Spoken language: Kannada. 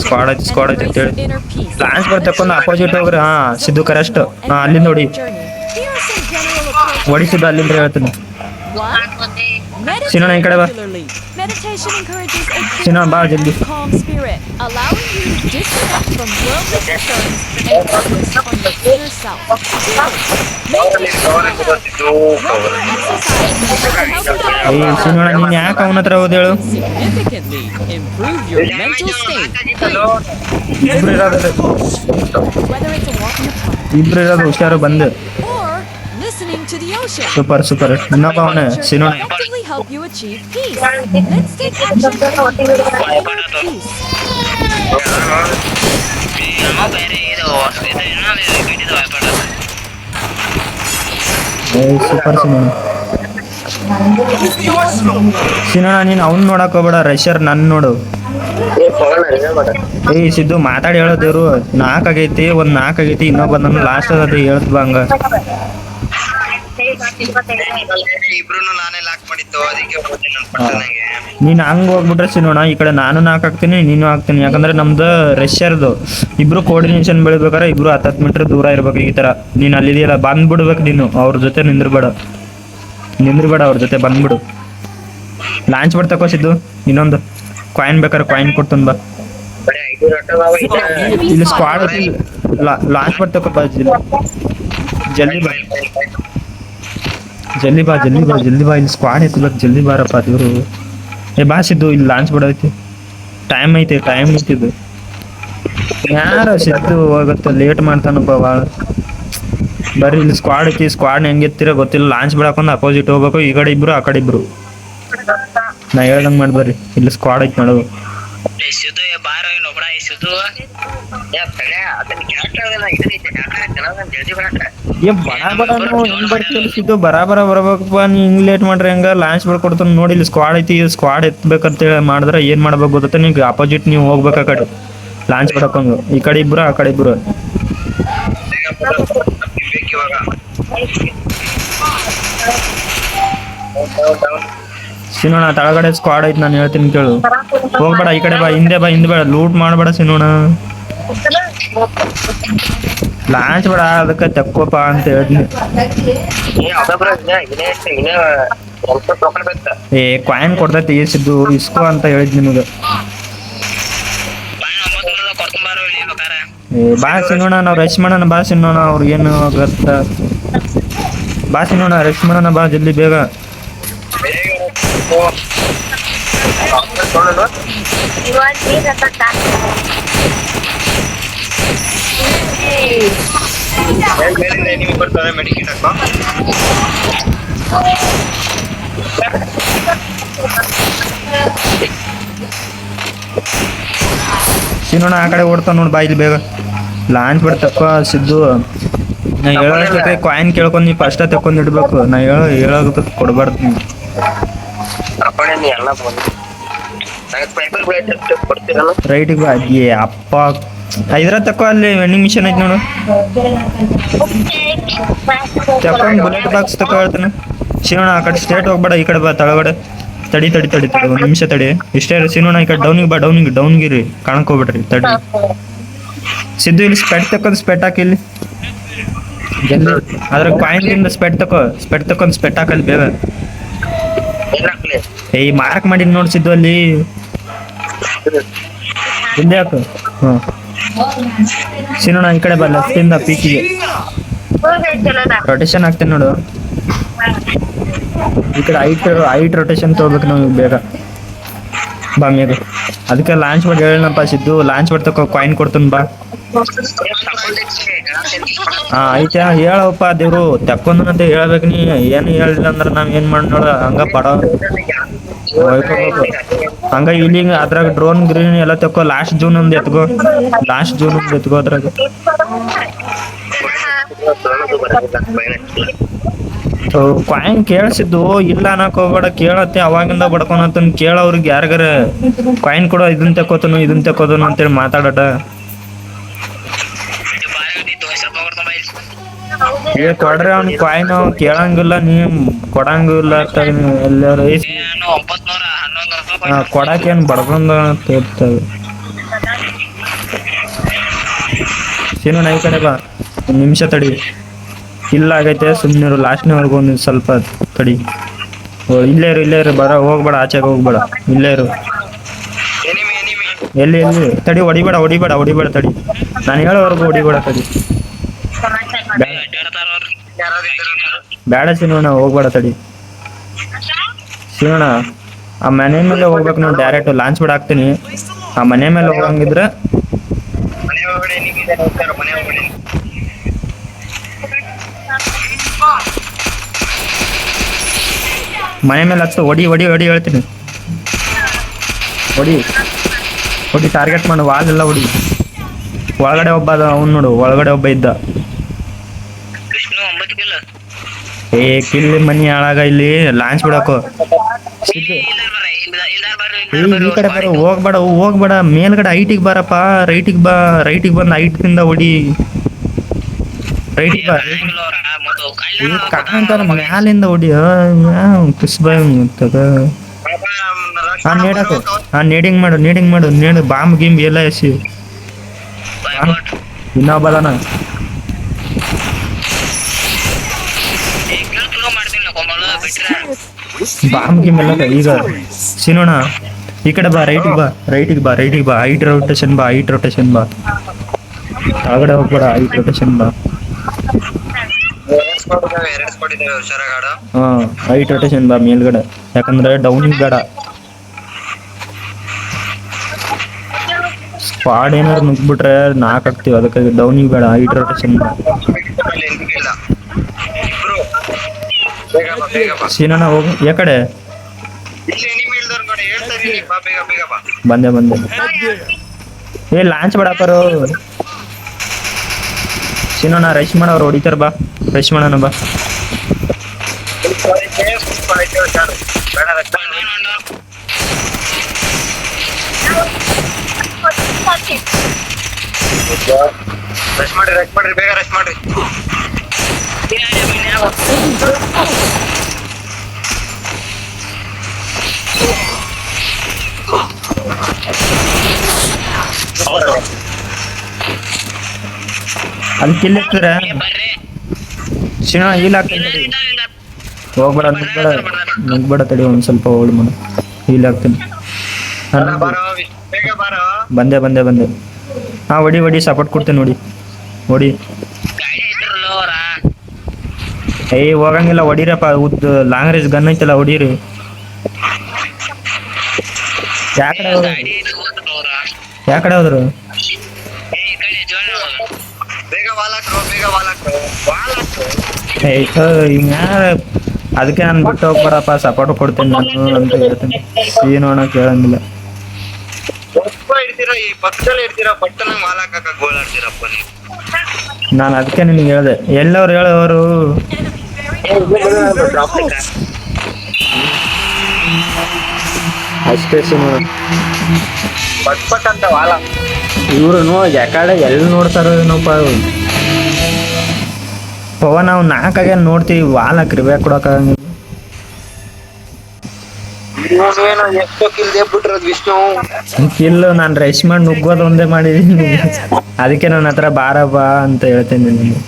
ಸ್ಕ್ವಾಡ್ ಐತಿ ಅಂತೇಳಿ ಲಾಂಚ್ ಬರ್ತಕ್ಕೊಂದು ಅಪೋಸಿಟ್ ಹೋಗ್ರಿ. ಹಾ ಸಿದ್ದು ಕರೆಸ್ಟ್. ಹಾ ಅಲ್ಲಿಂದ ನೋಡಿ ಹೊಡಿಸಿದ್ದು ಅಲ್ಲಿಂದ ಹೇಳ್ತೀನಿ. ಸಿನೋಣ ಈ ಕಡೆ ಬಾ. ಸಿನೋಣ ಬಾ ಜಲ್ದಿ. ಸಿನೋಣ ನೀನ್ ಯಾಕೆ ಅವನ ಹತ್ರ ಹೋದ ಹೇಳು? ಇಬ್ರು ಇರೋದು ಹುಷಾರು ಬಂದು. Super super. ಇನ್ನೊಬ್ಬ ಅವನೇ ಸಿನೋಣ. ಸೂಪರ್ ಸಿನೋಣ. ಸಿನೋಣ ನೀನ್ ಅವ್ನ್ ನೋಡಕ್ ಹೋಗ್ಬೇಡ, ರಶರ್ ನನ್ ನೋಡು. ಏಯ್ ಸಿದ್ದು ಮಾತಾಡಿ ಹೇಳೋದೇವ್ರು. 4 ಆಗೈತಿ, ಒಂದ್ 4 ಆಗೈತಿ, ಇನ್ನೊಬ್ಬ ನನ್ನ ಲಾಸ್ಟ್ ಅದ ಹೇಳ್ತ ಬಾ ಹಂಗ. ನೀನ್ ಹಂಗ ಹೋಗ್ಬಿಟ್ರೆ ಸಿನೋಣ ಈ ಕಡೆ ನಾನು 4 ಹಾಕ್ತೀನಿ, ನೀನು ಹಾಕ್ತೀನಿ. ಯಾಕಂದ್ರೆ ನಮ್ದು ರಷ್ಯರ್ದು ಇಬ್ರು ಕೋರ್ಡಿನೇಷನ್ ಬೆಳಿಬೇಕಾರೆ ಇಬ್ರು 10 ಮೀಟರ್ ದೂರ ಇರ್ಬೇಕು. ಈ ತರ ನೀನ್ ಅಲ್ಲಿದೆಯಲ್ಲ ಬಂದ್ಬಿಡ್ಬೇಕು ನೀನು. ಅವ್ರ ಜೊತೆ ನಿಂದ್ರಬೇಡ ಅವ್ರ ಜೊತೆ ಬಂದ್ಬಿಡು. ಲಾಂಚ್ ಬರ್ತಕೋ ಸಿದ್ದು. ಇನ್ನೊಂದು ಕಾಯಿನ್ ಬೇಕಾರೆ ಕಾಯಿನ್ ಕೊಡ್ತಾನ ಬಾ. ಇಲ್ಲಿ ಸ್ಕ್ವಾಡ್ ಲಾಂಚ್ ಬರ್ತಕೋ ಬಾ. ಜಲ್ದಿ ಬಾ ಜಲ್ದಿ ಬಾ ಜಲ್ದಿ ಬಾ ಜಲ್ದಿ ಬಾ. ಇಲ್ಲಿ ಸ್ಕ್ವಾಡ್ ಎತ್ತಬೇಕು, ಜಲ್ದಿ ಬಾರಪ್ಪ ದೇವ್ರು. ಏ ಬಾ ಸಿದ್ದು, ಇಲ್ಲಿ ಲಾಂಚ್ ಬಿಡೈತಿ. ಟೈಮ್ ಐತಿ ಇದು. ಯಾರ ಸಿದ್ದು ಹೋಗುತ್ತೆ, ಲೇಟ್ ಮಾಡ್ತಾನಪ್ಪ ಭಾಳ. ಬರ್ರಿ ಇಲ್ಲಿ ಸ್ಕ್ವಾಡ್ ಐತಿ. ಸ್ಕ್ವಾಡ್ ಹೆಂಗೆ ಎತ್ತಿರೋ ಗೊತ್ತಿಲ್ಲ. ಲಾಂಚ್ ಬಿಡಾಕೊಂದು ಅಪೋಸಿಟ್ ಹೋಗ್ಬೇಕು. ಈ ಕಡೆ ಇಬ್ರು ಆ ಕಡೆ ಇಬ್ರು. ನಾ ಹೇಳ್ದಂಗೆ ಮಾಡಿ ಬರ್ರಿ. ಇಲ್ಲಿ ಸ್ಕ್ವಾಡ್ ಐತಿ ನೋಡು. ಸಿದ್ದು ಬರಾಬರ ಬರ್ಬೇಕಪ್ಪ. ನೀ ಹಿಂಗ್ ಲೇಟ್ ಮಾಡ್ರಿ ಹೆಂಗ? ಲಾಂಚ್ ಬಿಡ್ಕೊಡ್ತಾನ ನೋಡಿ. ಇಲ್ಲಿ ಸ್ಕ್ವಾಡ್ ಐತಿ. ಸ್ಕ್ವಾಡ್ ಎತ್ಬೇಕಂತೇಳಿ ಮಾಡಿದ್ರೆ ಏನ್ ಮಾಡ್ಬೇಕು ಗೊತ್ತ? ನೀವು ಅಪೋಸಿಟ್ ನೀವು ಹೋಗ್ಬೇಕು. ಆ ಕಡೆ ಲಾಂಚ್ ಬಿಡಕೊಂಡು ಈ ಕಡೆ ಇಬ್ರು ಆ ಕಡೆ ಇಬ್ರು. ಸಿನೋಣ ತಳಗಡೆ ಸ್ಕ್ವಾಡ್ ಐತಿ, ನಾನು ಹೇಳ್ತೀನಿ ಕೇಳು. ಹೋಗ್ಬೇಡ ಈ ಕಡೆ ಬಾ. ಹಿಂದೆ ಬೇಡ. ಲೂಟ್ ಮಾಡ್ಬೇಡ ಸಿನೋಣ. ಲಾಂಚ್ ಬೇಡ, ಅದಕ್ಕೆ ತಕ್ಕೋಪ ಅಂತ ಹೇಳ್ತೀನಿ. ಏ ಕಾಯಿನ್ ಕೊಡ್ತೈತಿ ಸಿದ್ದು, ಇಸ್ಕೋ ಅಂತ ಹೇಳಿದ್ ನಿಮಗೆ. ಬಾ ಸಿನೋಣ, ನಾವು ರಶ್ ಮಾಡೋಣ. ಬಾ ಸಿನೋಣ, ಅವ್ರಿಗೇನು ಗೊತ್ತ. ಬಾ ಸಿನೋಣ, ರಶ್ ಮಾಡೋಣ ಬಾ ಜಲ್ದಿ ಬೇಗ. ಸಿನೋಣ ಆ ಕಡೆ ಓಡ್ತಾವ ನೋಡ್. ಬಾ ಇಲ್ಲಿ ಬೇಗ. ಲಾಂಚ್ ಬಿಡ್ತಪ್ಪ ಸಿದ್ದು. ನಾ ಹೇಳೋದಕ್ಕೆ ಕಾಯಿನ್ ಕೇಳ್ಕೊಂಡು ನೀ ಫಸ್ಟ್ ತಕೊಂಡ್ ಇಡ್ಬೇಕು. ನಾ ಹೇಳೋದಕ್ಕೆ ಕೊಡ್ಬಾರ್ದು ನೀವು. ರೈಟಿಗೆ ಬಾ. ಅಪ್ಪ ಇದ್ರ ತಕೋ. ಅಲ್ಲಿ ವೆಂಡಿಂಗ್ ಮಿಷನ್ ಐತಿ ನೋಡು. ತಕೊಂಡ್ ಬುಲೆಟ್ ಬಾಕ್ಸ್ ತಕೋ ಹೇಳ್ತಾನೆ. ಸಿನೋಣ ಆ ಕಡೆ ಸ್ಟ್ರೇಟ್ ಹೋಗ್ಬೇಡ, ಈ ಕಡೆ ಬಾ ತಳಗಡೆ. ತಡಿ 1 ನಿಮಿಷ ತಡಿ. ಇಷ್ಟೇ ಸಿನೋಣ. ಈ ಕಡೆ ಡೌನಿಗೆ ಬಾ. ಡೌನ್ಗಿರಿ ಕಾಣಕ್ ಹೋಗ್ಬಿಡ್ರಿ. ತಡಿ ಸಿದ್ದು. ಇಲ್ಲಿ ಸ್ಪೆಟ್ ತಕೊಂಡ್ ಸ್ಪೆಟ್ ಹಾಕಿ. ಇಲ್ಲಿ ಜಲ್ದಿ ಅದ್ರ ಕಾಯಿನ್ಲಿಂದ ಸ್ಪೆಟ್ ತಕೊಂಡ್ ಸ್ಪೆಟ್ ಹಾಕಲ್ಲಿ ಬೇಗ. ಏಯ್ ಮಾರ್ಕ್ ಮಾಡಿ ನೋಡ್ಸಿದ್ದು ಅಲ್ಲಿ. ಹಿಂದೆ ಹಾಕು. ಸಿನೋಣ ಈ ಕಡೆ ಬಾ. ಲೆಫ್ಟ್ ಇಂದ ಪೀಕಿಗೆ ರೊಟೇಷನ್ ಆಗ್ತೇನೆ ನೋಡು. ಈ ಕಡೆ ಹೈಟ್ ರೊಟೇಷನ್ ತಗೋಬೇಕು ನಾವು ಬೇಗ. ಬಾ ಮೇಗ. ಅದಕ್ಕೆ ಲಾಂಚ್ ಮಾಡಿ ಹೇಳನಪ್ಪ ಸಿದ್ದು. ಲಾಂಚ್ ಮಾಡ್ತಕ್ಕ ಕಾಯಿನ್ ಕೊಡ್ತಾನ ಬಾ. ಹಾ ಐತೆ ಹೇಳಪ್ಪ ದೇವ್ರು. ತಕ್ಕೊಂಡಂತ ಹೇಳ್ಬೇಕು. ನೀ ಏನು ಹೇಳಿಲ್ಲ ಅಂದ್ರೆ ನಾವ್ ಏನ್ ಮಾಡಿ ನೋಡ. ಹಂಗ ಪಡ ಹಂಗ ಇಲ್ಲಿ ಅದ್ರಾಗ ಡ್ರೋನ್ ಗ್ರೀನ್ ಎಲ್ಲ ತಕೋ. ಲಾಸ್ಟ್ ಜೂನ್ ಒಂದು ಎತ್ಕೋ ಅದ್ರಾಗ. ಕಾಯಿನ್ ಕೇಳಿಸಿದ್ದು ಇಲ್ಲ ಅನ್ನಕ್ ಹೋಗ್ಬೇಡ. ಕೇಳತ್ತೆ ಅವಾಗಿಂದ ಬಡ್ಕೊನತನ್. ಕೇಳ ಅವ್ರಿಗೆ ಯಾರಿಗಾರ ಕಾಯಿನ್ ಕೊಡೋ. ಇದನ್ ತಕೋದನು ಅಂತೇಳಿ ಮಾತಾಡಟ. ಕೊಡ್ರಿ ಅವ್ನ ಕಾಯಿನ್. ಕೇಳಂಗಿಲ್ಲ, ನೀವ್ ಕೊಡಂಗಿಲ್ಲ. ಎಲ್ಲಾರು ಕೊಡಾಕೇನ್ ಬಡ್ಕೊಂಡ ಅಂತ ಹೇಳ್ತೇವೆ. ಸೀನಣ್ಣ ಈ ಕಡೆ ಬಾ, ಒಂದು ನಿಮಿಷ ತಡಿ. ಇಲ್ಲ ಆಗೈತೆ ಸುಮ್ಮನೆ ಲಾಸ್ಟ್ನವರೆಗೂ ಒಂದು ಸ್ವಲ್ಪ ತಡಿ. ಇಲ್ಲೇ ಇರು ಬರ, ಹೋಗ್ಬೇಡ ಆಚೆಗೆ ಹೋಗ್ಬೇಡ, ಇಲ್ಲೇ ಇರು. ಎಲ್ಲಿ ತಡಿ, ಹೊಡಿಬೇಡ ತಡಿ, ನಾನು ಹೇಳೋವರೆಗೂ ಹೊಡಿಬೇಡ ತಡಿ. ಬೇಡ ಸಿನೋಣ, ಹೋಗ್ಬೇಡ ತಡಿ ಸಿನೋಣ. ಆ ಮನೆ ಮೇಲೆ ಹೋಗ್ಬೇಕು, ನಾವು ಡೈರೆಕ್ಟ್ ಲಾಂಚ್ ಬಿಡ ಹಾಕ್ತೀನಿ. ಆ ಮನೆ ಮೇಲೆ ಹೋಗಂಗಿದ್ರೆ ಮನೆ ಮೇಲೆ ಹಚ್ಚು. ಹೊಡಿ ಹೇಳ್ತೀನಿ. ಹೊಡಿ ಟಾರ್ಗೆಟ್ ಮಾಡು, ವಾಲ್ ಎಲ್ಲ ಹೊಡಿ. ಒಳಗಡೆ ಒಬ್ಬ ಅದ, ಅವ್ನು ನೋಡು, ಒಳಗಡೆ ಒಬ್ಬ ಇದ್ದ. ಕಿಲ್ಲಿ ಮನಿ ಹಾಳಾಗ, ಇಲ್ಲಿ ಲಾಂಚ್ ಬಿಡಕು. ಈ ಕಡೆ ಬರೋ, ಹೋಗ್ಬೇಡ ಮೇಲ್ಗಡೆ ಐಟಿಗೆ ಬಾರಪ್ಪ. ರೈಟಿಗೆ ಬಂದು ಐಟಿಂದ ಹೊಡಿ. ರೈಟಿಗೆ ಬಾ, ಕಾಂತಾರ ಮ್ಯಾಲಿಂದ ಹೊಡಿ. ನೇಡಿಂಗ್ ಮಾಡು, ಬಾಂಬ್ ಗಿಂಬ್ ಎಲ್ಲ ಎಸಿ. ಇನ್ನೊಬ್ಬದಾನ, ಬಾಂಬ್ ಗಿಂಬ್ ಎಲ್ಲ ಈಗ. ಸಿನೋಣ ಈ ಕಡೆ ಬಾ, ರೈಟಿಗೆ ಬಾ. ಹೈಟ್ ರೊಟೇಷನ್ ಬಾ. ಒಳಗಡೆ ಹೋಗ್ಬೇಡ, ಹೈಟ್ ರೊಟೇಷನ್ ಬಾ. ಹೈಟ್ ರೊಟೇಷನ್ ಬಾ ಮೇಲ್ಗಡೆ, ಯಾಕಂದ್ರೆ ಡೌನಿಗೆ ಬೇಡ. ಸ್ಕ್ವಾಡ್ ಏನಾದ್ರು ನುಗ್ಬಿಟ್ರೆ ನಾಕಾಗ್ತೀವಿ, ಅದಕ್ಕಾಗಿ ಡೌನಿಗೆ ಬೇಡ, ಹೈಟ್ ರೊಟೇಷನ್ ಬಾ. ಸೀನಣ್ಣ ಹೋಗು, ಯಾಕಡೆ ಬಂದೆ. ಲಾಂಚ್ ಬಿಡಾಕರು. ಸೀನಣ್ಣ ರೈಸ್ ಮಾಡೋರು ಹೊಡಿತಾರ, ಬಾ ರೈಸ್ ಮಾಡೋಣ ಬಾ. ರಶ್ ಮಾಡ್ರಿ, ಬೇಗ ರಶ್ ಮಾಡ್ರಿ. ಅಲ್ಲಿ ಕಿಲ್ ಇರ್ತಾರೆ. ಶಿಣ ಹೀಲ್ ಹಾಕ್ತೀನಿ, ಹೋಗ್ಬೇಡ, ನುಗ್ಬೇಡ ತಡಿ, ಒಂದ್ ಸ್ವಲ್ಪ ಹೋಲ್ಡ್ ಮಾಡು, ಹೀಲ್ ಹಾಕ್ತೀನಿ. ಬಂದೆ. ಹೊಡಿ, ಸಪೋರ್ಟ್ ಕೊಡ್ತೇನೆ, ಹೊಡಿ. ಹೋಗಂಗಿಲ್ಲ, ಹೊಡಿರಪ್ಪ. ಲಾಂಗ್ ರೇಂಜ್ ಗನ್ ಐತಲ್ಲ, ಹೊಡೀರಿ. ಯಾಕಡೆ ಹೋದ್ರು? ಅದಕ್ಕೆ ನಾನು ಬಿಟ್ಟು ಹೋಗ್ಬೇಡಪ್ಪ, ಸಪೋರ್ಟ್ ಕೊಡ್ತೇನೆ ನಾನು ಅಂತ ಹೇಳ್ತೇನೆ. ಏನೋಣ ಕೇಳಂಗಿಲ್ಲ. ನಾನು ಅದಕ್ಕೆ ನಿನ್ಗೆ ಹೇಳ್ದೆ, ಎಲ್ಲವ್ರು ಹೇಳೋರು. ಅಷ್ಟೇ ಇವ್ರು ಯಾಕಡೆ ಎಲ್ಲಿ ನೋಡ್ತಾರೋ ಏನಪ್ಪ. ನಾವು 4 ಆಗ್ಯಾನ ನೋಡ್ತೀವಿ, ವಾಲ್ ಹಾಕ್ರಿ ಬ್ಯಾಕ್ ಕೊಡಕ್ಕಾಗಂಗಿಲ್ಲ. ಕಿಲ್ಲು ನಾನು ರೈಸ್ ಮಾಡಿ ನುಗ್ಗೋದು ಒಂದೇ ಮಾಡಿದೀನಿ. ಅದಕ್ಕೆ ನನ್ನ ಹತ್ರ ಬಾರ ಬಾ ಅಂತ ಹೇಳ್ತೇನೆ ನಿಮಗೆ.